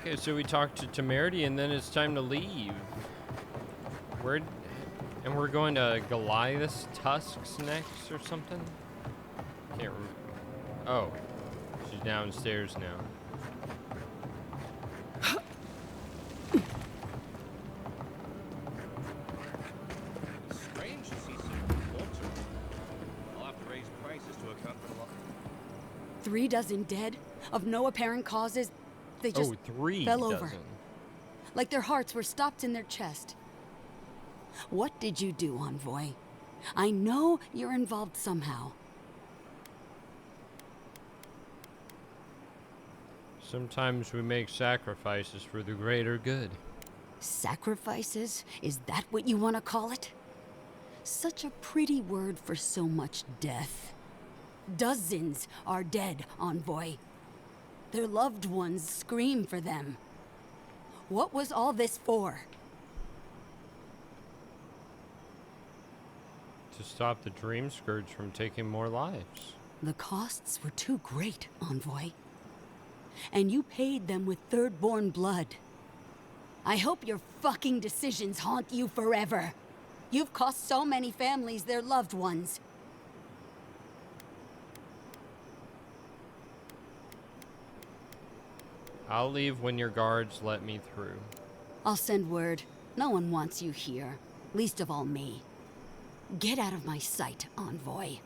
Okay, so we talked to Temerity, and then it's time to leave. And we're going to Goliath's Tusks next or something? Can't remember. Oh, she's downstairs now. Strange to see some water. I'll have to raise prices to account for the lot. 3 dozen dead, of no apparent causes. They just fell over. Like their hearts were stopped in their chest. What did you do, Envoy? I know you're involved somehow. Sometimes we make sacrifices for the greater good. Sacrifices? Is that what you want to call it? Such a pretty word for so much death. Dozens are dead, Envoy. Their loved ones scream for them. What was all this for? To stop the Dream Scourge from taking more lives. The costs were too great, Envoy. And you paid them with third-born blood. I hope your fucking decisions haunt you forever. You've cost so many families their loved ones. I'll leave when your guards let me through. I'll send word. No one wants you here, least of all me. Get out of my sight, Envoy.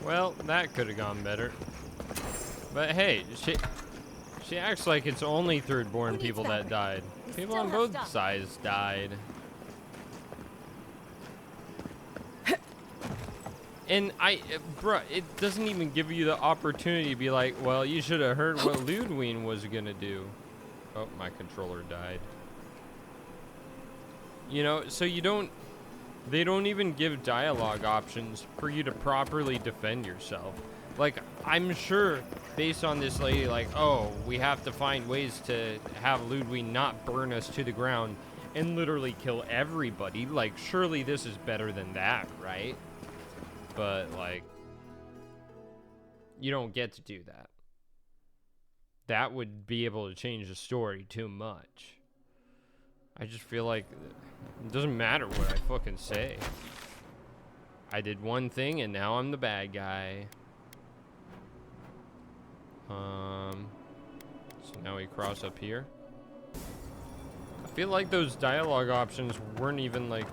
Well, that could have gone better. But hey, she acts like it's only third-born people that died. People on both sides died. And bruh, it doesn't even give you the opportunity to be like, well, you should have heard what Ludwig was gonna do. Oh, my controller died. You know, so they don't even give dialogue options for you to properly defend yourself. Like, I'm sure, based on this lady, like, oh, we have to find ways to have Ludwig not burn us to the ground and literally kill everybody. Like, surely this is better than that, right? But, like, you don't get to do that. That would be able to change the story too much. I just feel like it doesn't matter what I fucking say. I did one thing and now I'm the bad guy. So now we cross up here. I feel like those dialogue options weren't even like,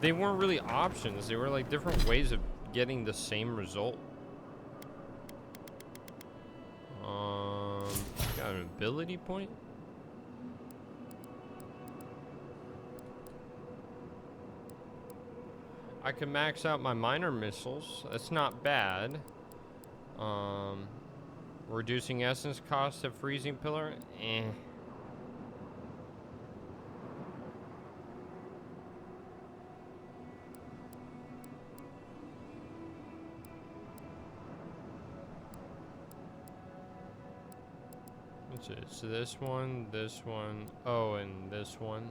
they weren't really options. They were like different ways of getting the same result. Got an ability point. I can max out my minor missiles. That's not bad. Reducing essence cost of freezing pillar. What's it? So this one, oh, and this one.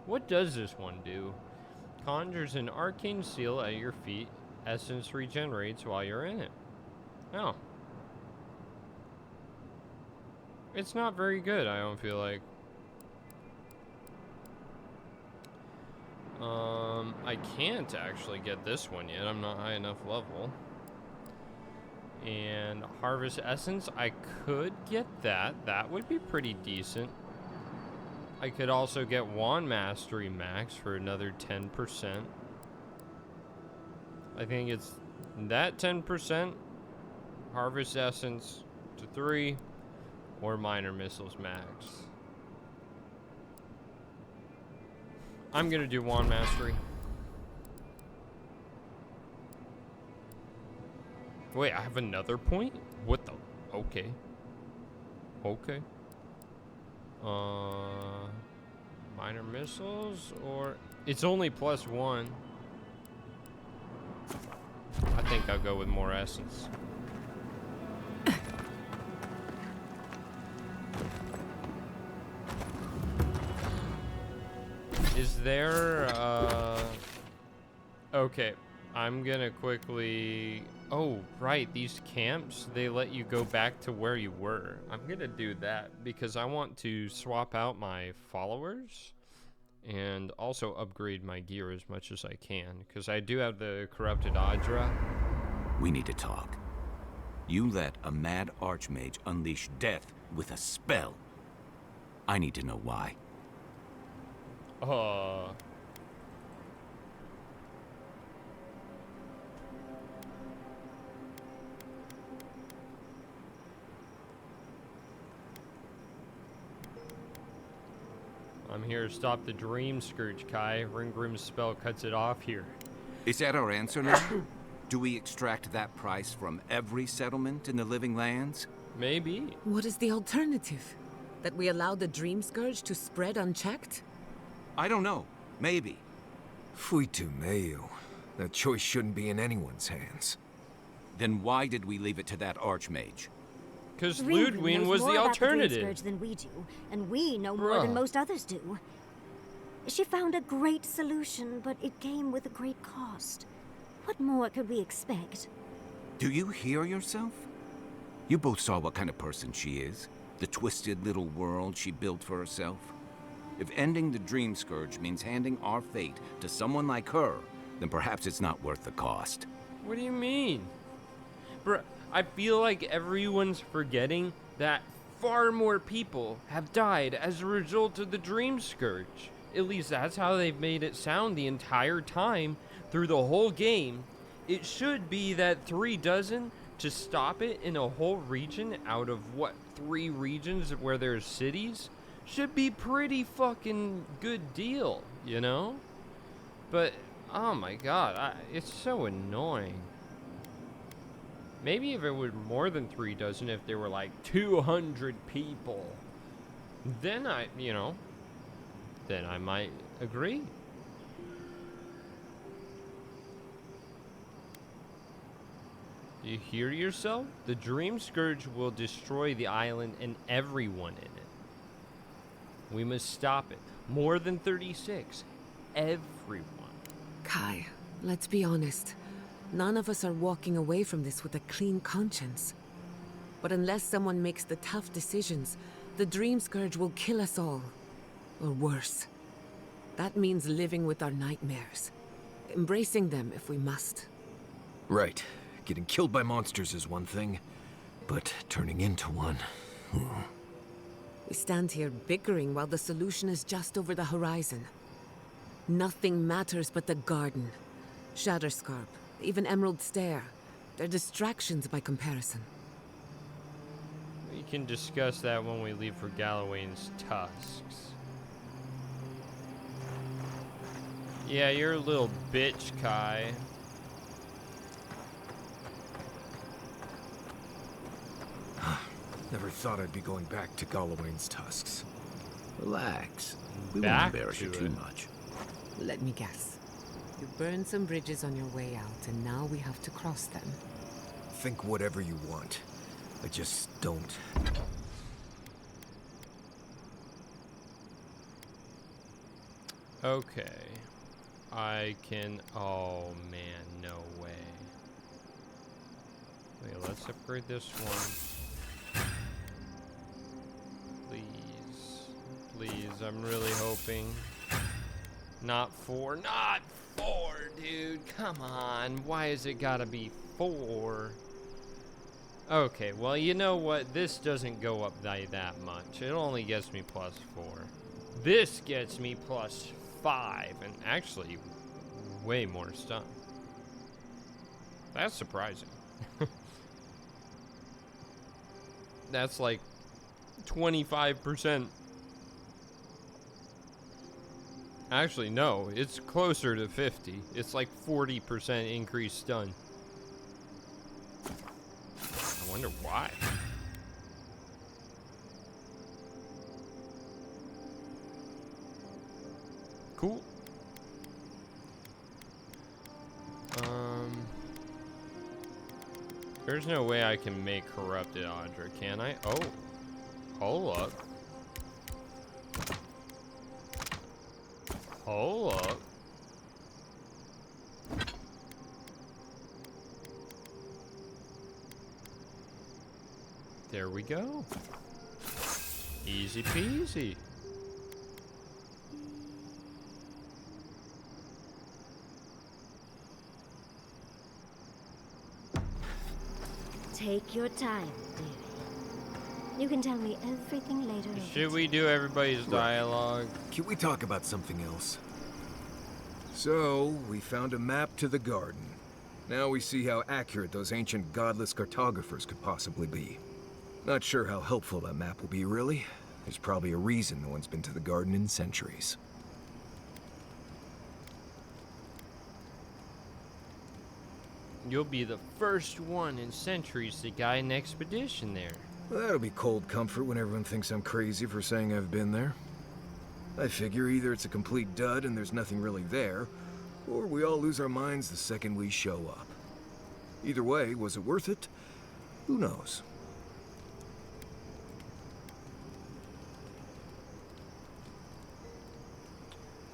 What does this one do? Conjures an arcane seal at your feet. Essence regenerates while you're in it. Oh. It's not very good, I don't feel like. I can't actually get this one yet. I'm not high enough level. And Harvest Essence, I could get that. That would be pretty decent. I could also get Wand Mastery Max for another 10%. I think it's that 10%, Harvest Essence to 3, or Minor Missiles Max. I'm gonna do Wand Mastery. Wait, I have another point? What the? Okay. Okay. Minor missiles, or it's only +1. I think I'll go with more essence. Is there okay, I'm gonna quickly... Oh, right, these camps, they let you go back to where you were. I'm gonna do that because I want to swap out my followers and also upgrade my gear as much as I can because I do have the corrupted Aedyr. We need to talk. You let a mad archmage unleash death with a spell. I need to know why. I'm here to stop the Dream Scourge, Kai. Ringgrim's spell cuts it off here. Is that our answer now? Do we extract that price from every settlement in the Living Lands? Maybe. What is the alternative? That we allow the Dream Scourge to spread unchecked? I don't know. Maybe. Fuitu meio. That choice shouldn't be in anyone's hands. Then why did we leave it to that archmage? Because Ringgrim Ludwig knows was more the about the Dream alternative. Scourge than we do, and we know more Bruh. than most others do. She found a great solution, but it came with a great cost. What more could we expect? Do you hear yourself? You both saw what kind of person she is. The twisted little world she built for herself. If ending the Dream Scourge means handing our fate to someone like her, then perhaps it's not worth the cost. What do you mean? Bruh, I feel like everyone's forgetting that far more people have died as a result of the Dream Scourge. At least that's how they've made it sound the entire time through the whole game. It should be that 3 dozen to stop it in a whole region out of what, 3 regions where there's cities? Should be pretty fucking good deal, you know? But, oh my god, it's so annoying. Maybe if it were more than 3 dozen, if there were like 200 people, then then I might agree. Do you hear yourself? The Dream Scourge will destroy the island and everyone in it. We must stop it. More than 36. Everyone. Kai, let's be honest. None of us are walking away from this with a clean conscience. But unless someone makes the tough decisions, the Dream Scourge will kill us all. Or worse. That means living with our nightmares. Embracing them if we must. Right. Getting killed by monsters is one thing, but turning into one... We stand here bickering while the solution is just over the horizon. Nothing matters but the garden. Shatterscarp, even Emerald Stair. They're distractions by comparison. We can discuss that when we leave for Galloway's tusks. Yeah, you're a little bitch, Kai. Never thought I'd be going back to Galloway's tusks. Relax. We Back won't embarrass you to too it. much. Let me guess. You burned some bridges on your way out, and now we have to cross them. Think whatever you want. I just don't. Okay. I can... Oh, man, no way. Wait, let's upgrade this one. Please. Please, I'm really hoping. Not 4. Not 4, dude. Come on. Why has it gotta be 4? Okay, well, you know what? This doesn't go up by that much. It only gets me +4. This gets me +5, and actually way more stun. That's surprising. That's like 25%. Actually, no, it's closer to 50. It's like 40% increased stun. I wonder why. Cool. There's no way I can make corrupted Aedyr, can I? Oh. Hold up. Hold up. There we go. Easy peasy. Take your time, dearie. You can tell me everything later. Should we do everybody's dialogue? Can we talk about something else? So, we found a map to the garden. Now we see how accurate those ancient godless cartographers could possibly be. Not sure how helpful that map will be, really. There's probably a reason no one's been to the garden in centuries. You'll be the first one in centuries to guide an expedition there. Well, that'll be cold comfort when everyone thinks I'm crazy for saying I've been there. I figure either it's a complete dud and there's nothing really there, or we all lose our minds the second we show up. Either way, was it worth it? Who knows?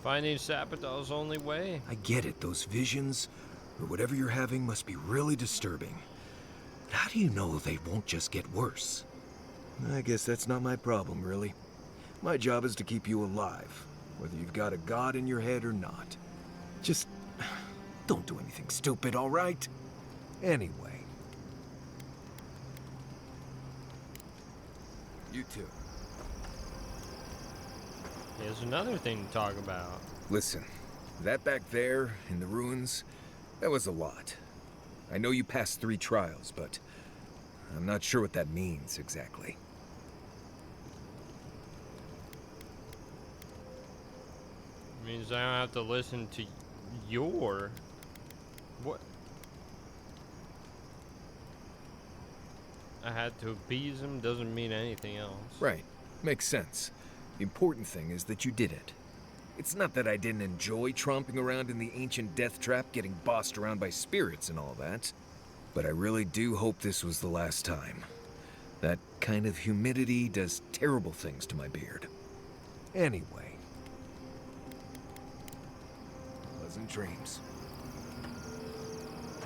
Finding Sapatol's only way. I get it, those visions, or whatever you're having, must be really disturbing. But how do you know they won't just get worse? I guess that's not my problem, really. My job is to keep you alive, whether you've got a god in your head or not. Just don't do anything stupid, all right? Anyway. You too. Here's another thing to talk about. Listen, that back there, in the ruins, that was a lot. I know you passed 3 trials, but I'm not sure what that means exactly. Means I don't have to listen to your... What? I had to appease him doesn't mean anything else. Right. Makes sense. The important thing is that you did it. It's not that I didn't enjoy tromping around in the ancient death trap, getting bossed around by spirits and all that. But I really do hope this was the last time. That kind of humidity does terrible things to my beard. Anyway. Pleasant dreams.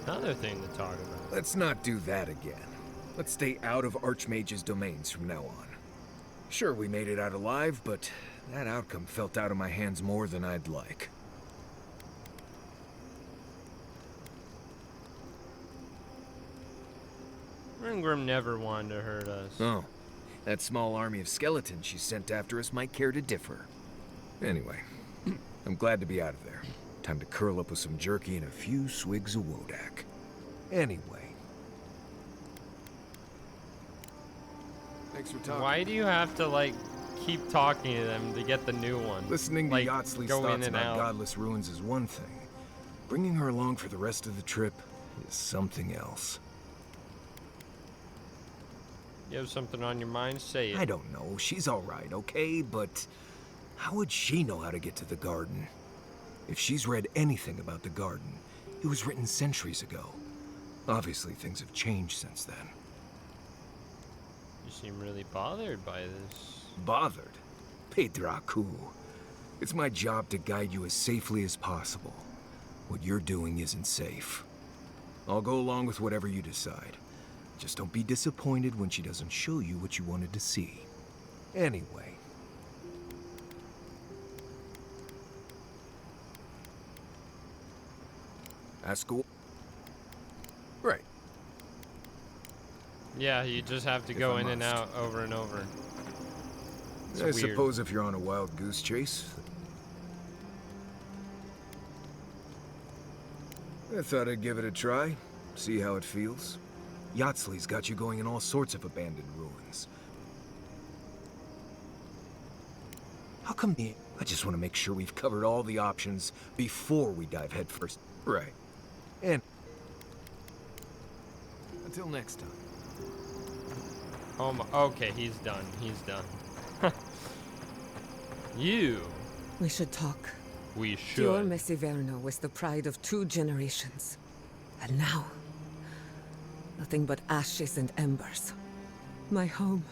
Another thing to talk about. Let's not do that again. Let's stay out of Archmage's domains from now on. Sure, we made it out alive, but that outcome felt out of my hands more than I'd like. Ringrim never wanted to hurt us. Oh, that small army of skeletons she sent after us might care to differ. Anyway, I'm glad to be out of there. Time to curl up with some jerky and a few swigs of Wodak. Anyway. Thanks for talking. Why do you have to, like, keep talking to them to get the new one? Listening to like, Yatsley's go in thoughts and about out. godless ruins is one thing. Bringing her along for the rest of the trip is something else. You have something on your mind? Say it. I don't know. She's all right, okay? But how would she know how to get to the garden? If she's read anything about the garden, it was written centuries ago. Obviously, things have changed since then. You seem really bothered by this. Bothered? Pedraku. It's my job to guide you as safely as possible. What you're doing isn't safe. I'll go along with whatever you decide. Just don't be disappointed when she doesn't show you what you wanted to see. Anyway. Ask school. Right. Yeah, you just have to If go I in and must. out over and over. It's I weird. suppose if you're on a wild goose chase. I thought I'd give it a try, see how it feels. Yatsley's got you going in all sorts of abandoned ruins. How come the... I just want to make sure we've covered all the options before we dive headfirst. Right. And... until next time. Oh my, okay, he's done. He's done. You. We should talk. We Pure should. Messiverno was the pride of 2 generations. And now, nothing but ashes and embers. My home.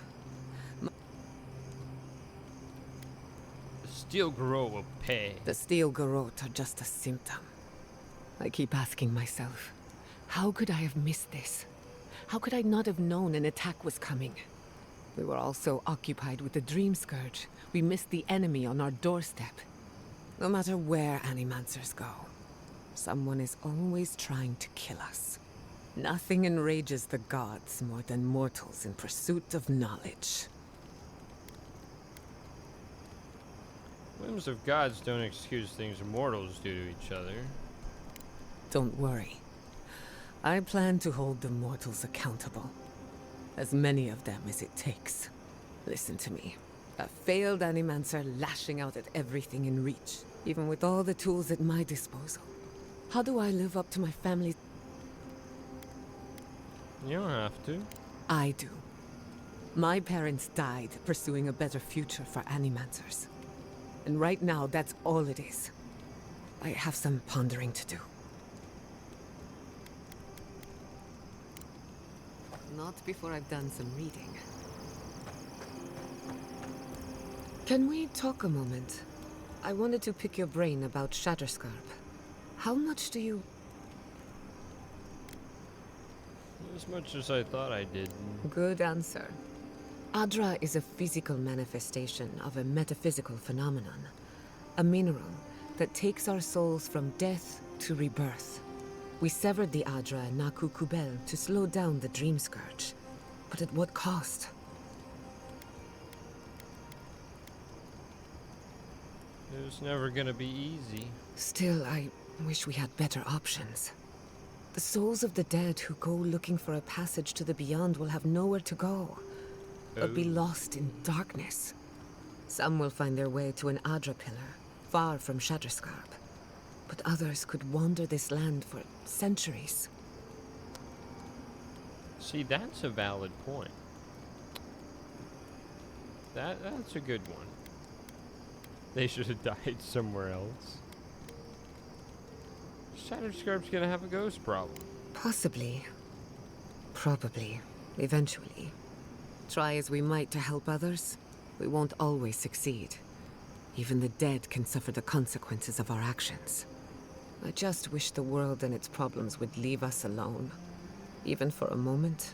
Steel Grove will pay. The steel garrote are just a symptom. I keep asking myself, how could I have missed this? How could I not have known an attack was coming? We were all so occupied with the Dream Scourge, we missed the enemy on our doorstep. No matter where Animancers go, someone is always trying to kill us. Nothing enrages the gods more than mortals in pursuit of knowledge. Whims of gods don't excuse things mortals do to each other. Don't worry. I plan to hold the mortals accountable. As many of them as it takes. Listen to me. A failed Animancer lashing out at everything in reach, even with all the tools at my disposal. How do I live up to my family's... You don't have to. I do. My parents died pursuing a better future for Animancers. And right now, that's all it is. I have some pondering to do. Not before I've done some reading. Can we talk a moment? I wanted to pick your brain about Shatterscarp. How much do you... As much as I thought I did. Good answer. Aedyr is a physical manifestation of a metaphysical phenomenon. A mineral that takes our souls from death to rebirth. We severed the Aedyr and Naku Kubel to slow down the Dream Scourge. But at what cost? It was never gonna be easy. Still, I wish we had better options. The souls of the dead who go looking for a passage to the beyond will have nowhere to go, but be lost in darkness. Some will find their way to an Aedyr pillar, far from Shatterscarp, but others could wander this land for centuries. See, that's a valid point. That's a good one. They should have died somewhere else. Shatterscarp's gonna have a ghost problem. Possibly. Probably. Eventually. Try as we might to help others, we won't always succeed. Even the dead can suffer the consequences of our actions. I just wish the world and its problems would leave us alone. Even for a moment.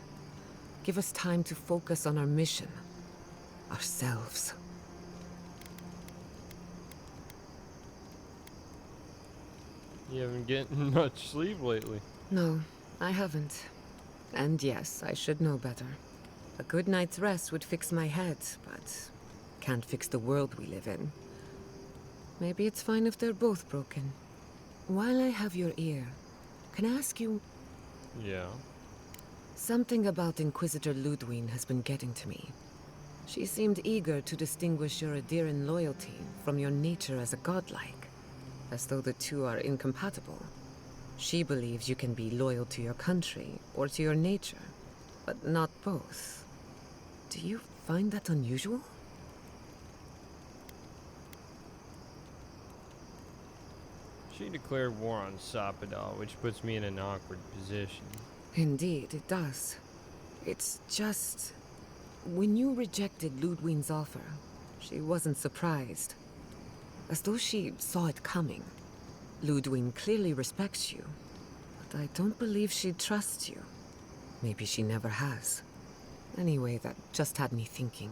Give us time to focus on our mission. Ourselves. You haven't getting much sleep lately. No, I haven't. And yes, I should know better. A good night's rest would fix my head, but can't fix the world we live in. Maybe it's fine if they're both broken. While I have your ear, can I ask you... Yeah. Something about Inquisitor Ludwine has been getting to me. She seemed eager to distinguish your Aedyran loyalty from your nature as a godlike, as though the two are incompatible. She believes you can be loyal to your country or to your nature, but not both. Do you find that unusual? She declared war on Sapadal, which puts me in an awkward position. Indeed, it does. It's just... When you rejected Ludwine's offer, she wasn't surprised. As though she saw it coming. Ludwine clearly respects you, but I don't believe she trusts you. Maybe she never has. Anyway, that just had me thinking.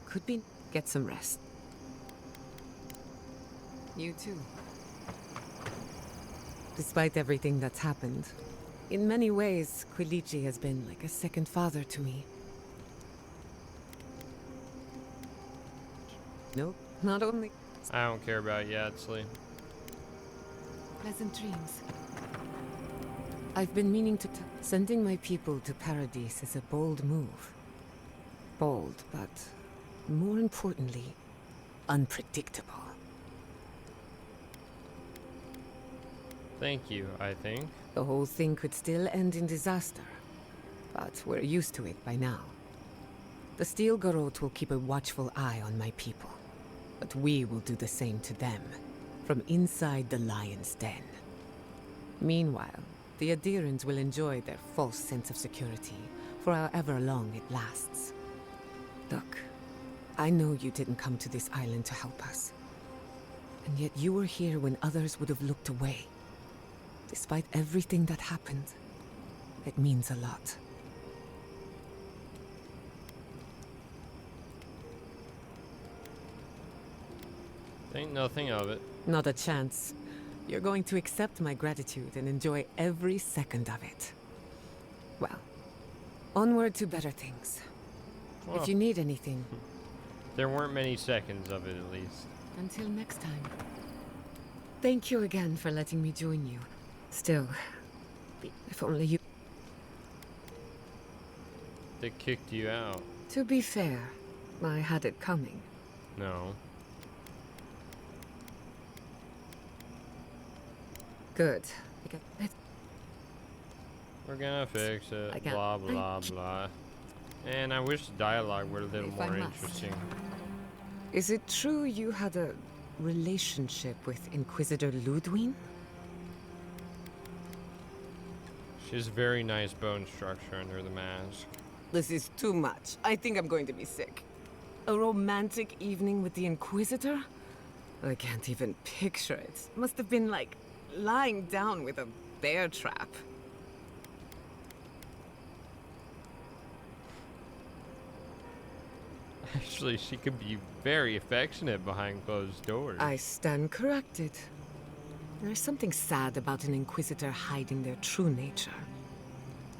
Could we get some rest? You too. Despite everything that's happened, in many ways, Quilici has been like a second father to me. Nope, not only... I don't care about Yatsley. Pleasant dreams. I've been meaning to... Sending my people to Paradise is a bold move. Bold, but more importantly, unpredictable. Thank you, I think. The whole thing could still end in disaster, but we're used to it by now. The Steel Garrote will keep a watchful eye on my people, but we will do the same to them, from inside the Lion's Den. Meanwhile, the Aedyrans will enjoy their false sense of security for however long it lasts. Look, I know you didn't come to this island to help us, and yet you were here when others would have looked away. Despite everything that happened, it means a lot. Think nothing of it. Not a chance. You're going to accept my gratitude and enjoy every second of it. Well, onward to better things. Well, If you need anything, there weren't many seconds of it, at least. until next time. Thank you again for letting me join you. Still, if only you... They kicked you out. To be fair, I had it coming. No. Good. We're gonna fix it. I can't- Blah, blah, blah. And I wish the dialogue were a little If I more must. interesting. Is it true you had a relationship with Inquisitor Ludwig? She has very nice bone structure under the mask. This is too much. I think I'm going to be sick. A romantic evening with the Inquisitor? I can't even picture it. Must have been like lying down with a bear trap. Actually, she could be very affectionate behind closed doors. I stand corrected. There's something sad about an Inquisitor hiding their true nature.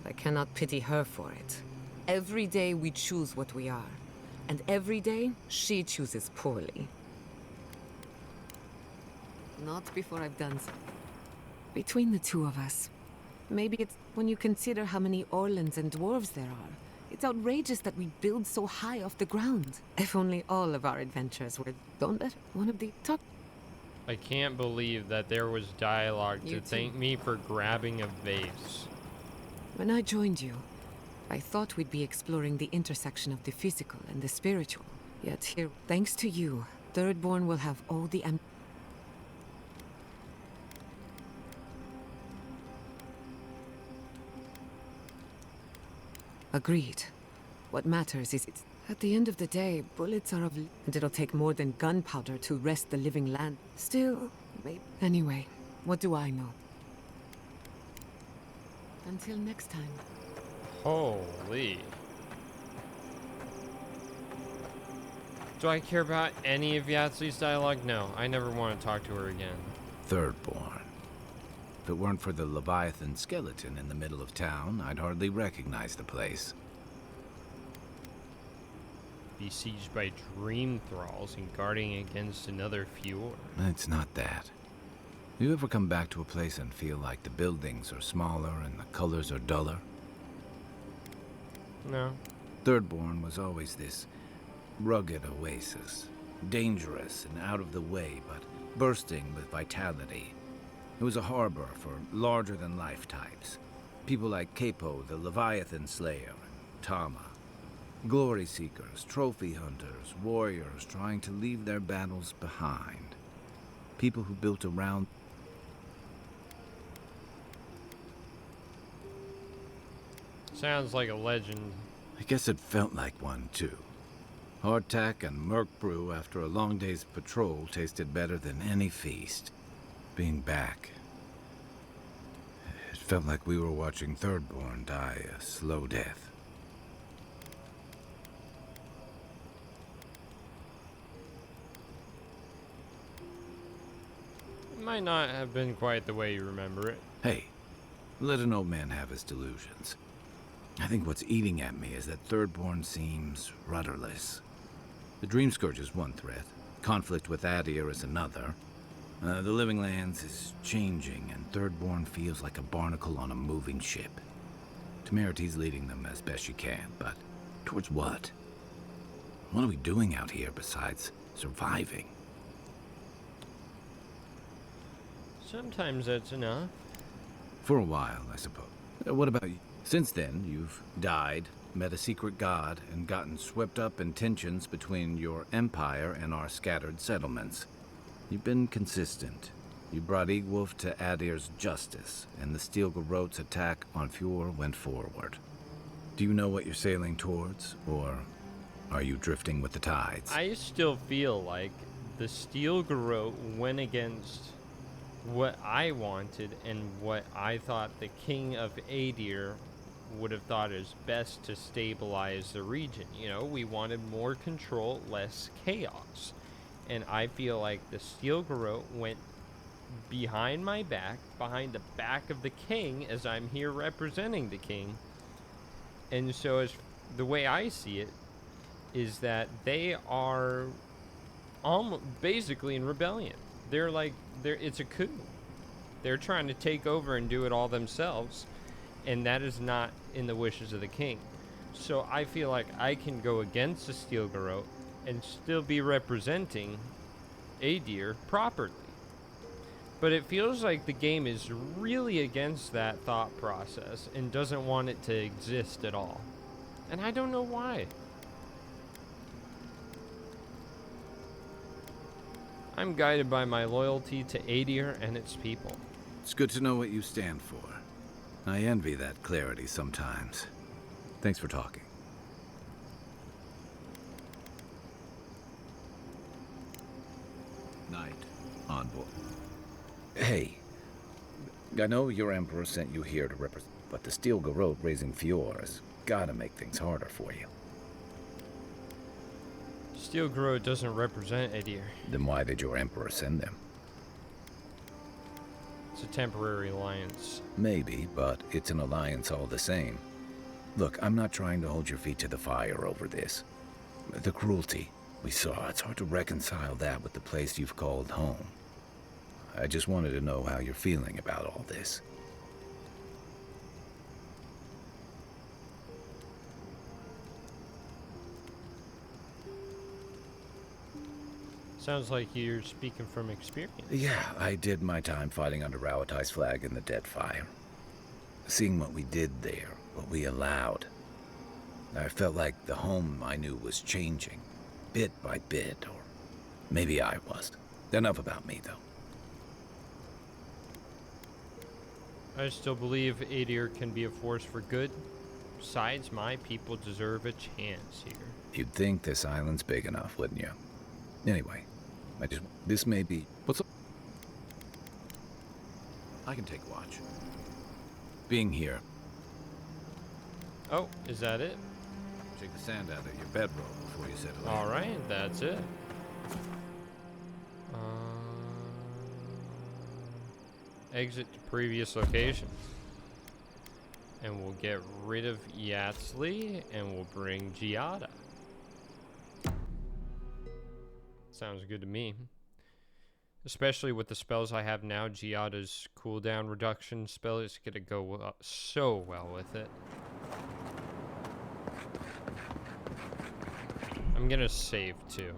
I cannot pity her for it. Every day we choose what we are, and every day she chooses poorly. Not before I've done so. Between the two of us, maybe it's when you consider how many Orlans and dwarves there are. It's outrageous that we build so high off the ground. If only all of our adventures were... Don't let one of the... Talk... I can't believe that there was dialogue You to too. thank me for grabbing a vase. When I joined you, I thought we'd be exploring the intersection of the physical and the spiritual. Yet here, thanks to you, Thirdborn will have all the... Agreed. What matters is it's... At the end of the day, bullets are of... And it'll take more than gunpowder to wrest the living land. Still, maybe... Anyway, what do I know? Until next time. Holy. Do I care about any of Yatsli's dialogue? No, I never want to talk to her again. Thirdborn. If it weren't for the Leviathan skeleton in the middle of town, I'd hardly recognize the place. Besieged by dream thralls and guarding against another fjord. It's not that. You ever come back to a place and feel like the buildings are smaller and the colors are duller? No. Thirdborn was always this rugged oasis. Dangerous and out of the way, but bursting with vitality. It was a harbor for larger-than-life types. People like Capo, the Leviathan Slayer, and Tama. Glory seekers, trophy hunters, warriors trying to leave their battles behind. People who built around... Sounds like a legend. I guess it felt like one, too. Hardtack and Merc brew after a long day's patrol tasted better than any feast. Being back, it felt like we were watching Thirdborn die a slow death. It might not have been quite the way you remember it. Hey, let an old man have his delusions. I think what's eating at me is that Thirdborn seems rudderless. The Dream Scourge is one threat. Conflict with Aedyr is another. The Living Lands is changing, and Thirdborn feels like a barnacle on a moving ship. Temerita's leading them as best she can, but towards what? What are we doing out here besides surviving? Sometimes that's enough. For a while, I suppose. What about you? Since then, you've died, met a secret god, and gotten swept up in tensions between your empire and our scattered settlements. You've been consistent. You brought Egwulf to Aedyr's justice, and the Steel Garrote's attack on Fjord went forward. Do you know what you're sailing towards, or are you drifting with the tides? I still feel like the Steel Garrote went against what I wanted and what I thought the King of Aedyr would have thought is best to stabilize the region. You know, we wanted more control, less chaos. and I feel like the Steel Garrote went behind my back, behind the back of the king, as I'm here representing the king. And so, as the way I see it, is that they are almost basically in rebellion. It's a coup. They're trying to take over and do it all themselves, and that is not in the wishes of the king. So I feel like I can go against the Steel Garrote and still be representing Aedyr properly. But it feels like the game is really against that thought process and doesn't want it to exist at all. And I don't know why. I'm guided by my loyalty to Aedyr and its people. It's good to know what you stand for. I envy that clarity sometimes. Thanks for talking. Night, envoy. Hey, I know your emperor sent you here to represent, but the Steel Garrote raising Eora has gotta make things harder for you. Steel Garrote doesn't represent Aedyr. Then why did your emperor send them? It's a temporary alliance. Maybe, but it's an alliance all the same. Look, I'm not trying to hold your feet to the fire over this. The cruelty we saw, it's hard to reconcile that with the place you've called home. I just wanted to know how you're feeling about all this. Sounds like you're speaking from experience. Yeah, I did my time fighting under Rauatai's flag in the Deadfire. Seeing what we did there, what we allowed. I felt like the home I knew was changing, bit by bit, or maybe I was. Enough about me, though. I still believe Aedyr can be a force for good. Besides, my people deserve a chance here. You'd think this island's big enough, wouldn't you? Anyway, this may be... What's up? I can take watch. Being here. Oh, is that it? Take the sand out of your bedroll before you settle in. Alright, that's it. Exit to previous location. And we'll get rid of Yatzli, and we'll bring Giada. Sounds good to me. Especially with the spells I have now, Giada's cooldown reduction spell is going to go so well with it. I'm going to save too.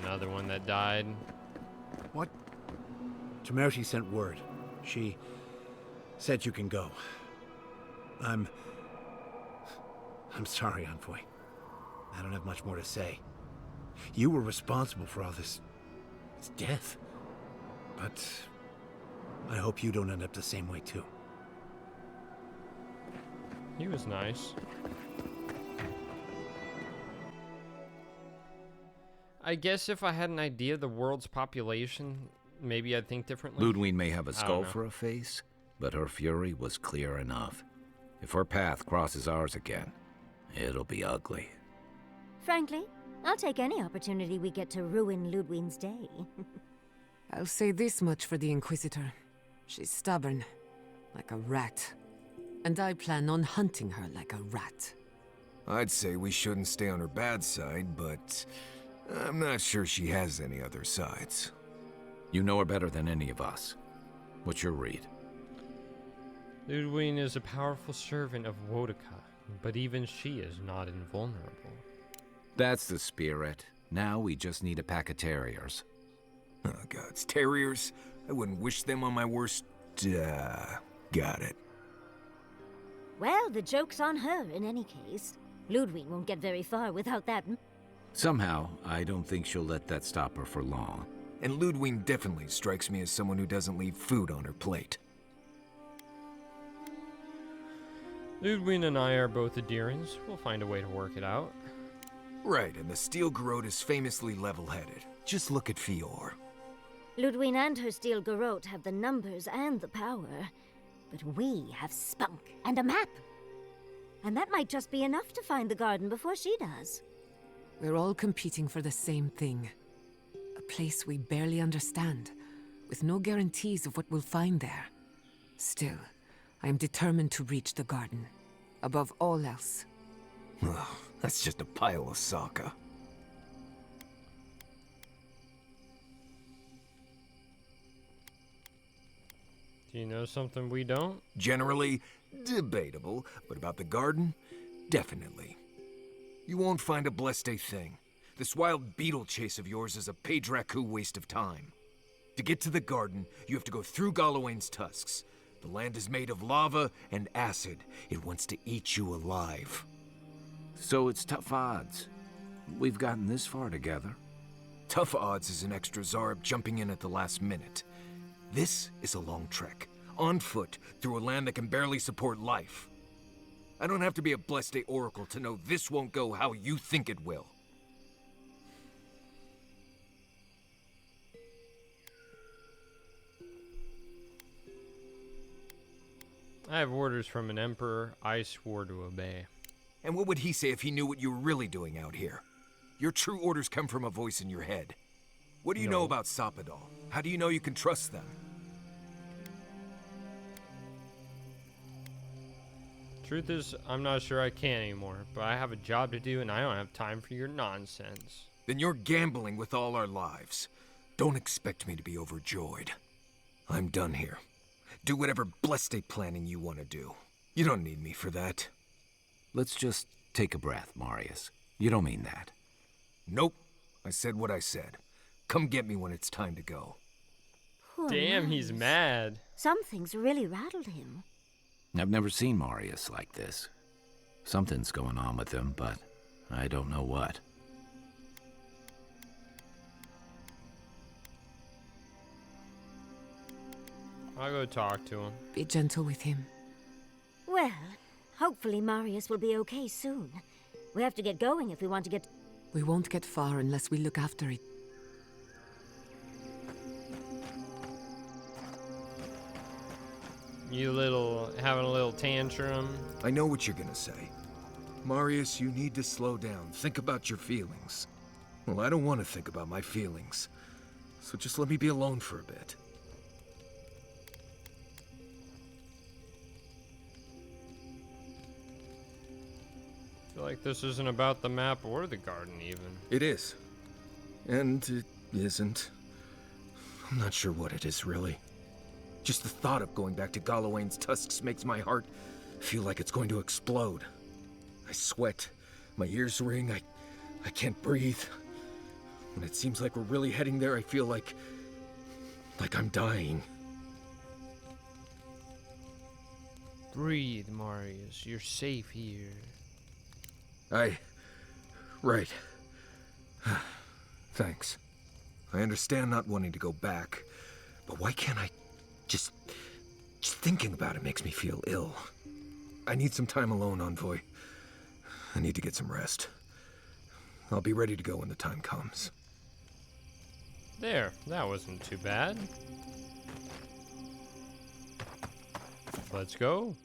Another one that died. What? Temerity sent word. She said you can go. I'm sorry, Envoy. I don't have much more to say. You were responsible for all this death. But I hope you don't end up the same way, too. He was nice. I guess if I had an idea of the world's population, maybe I'd think differently. Ludwig may have a skull for a face, but her fury was clear enough. If her path crosses ours again, it'll be ugly. Frankly, I'll take any opportunity we get to ruin Ludwig's day. I'll say this much for the Inquisitor. She's stubborn, like a rat. And I plan on hunting her like a rat. I'd say we shouldn't stay on her bad side, but I'm not sure she has any other sides. You know her better than any of us. What's your read? Ludwig is a powerful servant of Wodaka, but even she is not invulnerable. That's the spirit. Now we just need a pack of terriers. Oh, gods, terriers? I wouldn't wish them on my worst... got it. Well, the joke's on her in any case. Ludwig won't get very far without that. Somehow, I don't think she'll let that stop her for long. And Ludwig definitely strikes me as someone who doesn't leave food on her plate. Ludwig and I are both Aedyrans. We'll find a way to work it out. Right, and the Steel Garrote is famously level-headed. Just look at Eora. Ludwig and her Steel Garrote have the numbers and the power. But we have spunk and a map. And that might just be enough to find the garden before she does. We're all competing for the same thing. A place we barely understand, with no guarantees of what we'll find there. Still, I am determined to reach the garden, above all else. Ugh, that's just a pile of Sokka. Do you know something we don't? Generally, debatable, but about the garden, definitely. You won't find a Bleste thing. This wild beetle chase of yours is a Page-Raku waste of time. To get to the garden, you have to go through Galawain's tusks. The land is made of lava and acid. It wants to eat you alive. So it's tough odds. We've gotten this far together. Tough odds is an extra Zarb jumping in at the last minute. This is a long trek, on foot, through a land that can barely support life. I don't have to be a Bleste oracle to know this won't go how you think it will. I have orders from an emperor I swore to obey. And what would he say if he knew what you were really doing out here? Your true orders come from a voice in your head. What do you know about Soppadal? How do you know you can trust them? Truth is, I'm not sure I can anymore, but I have a job to do and I don't have time for your nonsense. Then you're gambling with all our lives. Don't expect me to be overjoyed. I'm done here. Do whatever Bleste planning you want to do. You don't need me for that. Let's just take a breath, Marius. You don't mean that. Nope. I said what I said. Come get me when it's time to go. Poor Damn, he's Marius. mad. Something's really rattled him. I've never seen Marius like this. Something's going on with him, but I don't know what. I'll go talk to him. Be gentle with him. Well, hopefully Marius will be okay soon. We have to get going if we want to get... We won't get far unless we look after it. You having a little tantrum. I know what you're gonna say. Marius, you need to slow down. Think about your feelings. Well, I don't want to think about my feelings. So just let me be alone for a bit. I feel like this isn't about the map or the garden even. It is. And it isn't. I'm not sure what it is, really. Just the thought of going back to Galawain's tusks makes my heart feel like it's going to explode. I sweat. My ears ring. I can't breathe. When it seems like we're really heading there, I feel like I'm dying. Breathe, Marius. You're safe here. Right. Thanks. I understand not wanting to go back, but why can't I just thinking about it makes me feel ill. I need some time alone, Envoy. I need to get some rest. I'll be ready to go when the time comes. There, that wasn't too bad. Let's go.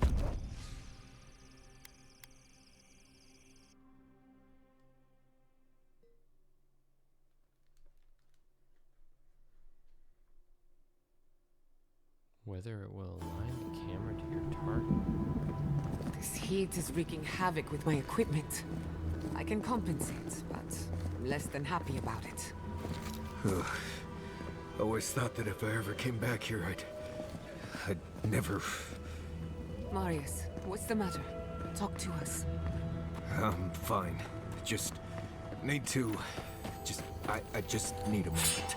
Whether it will align the camera to your target. This heat is wreaking havoc with my equipment. I can compensate, but I'm less than happy about it. Always thought that if I ever came back here, I'd never... Marius, what's the matter? Talk to us. I'm fine. Just need to... I just need a moment.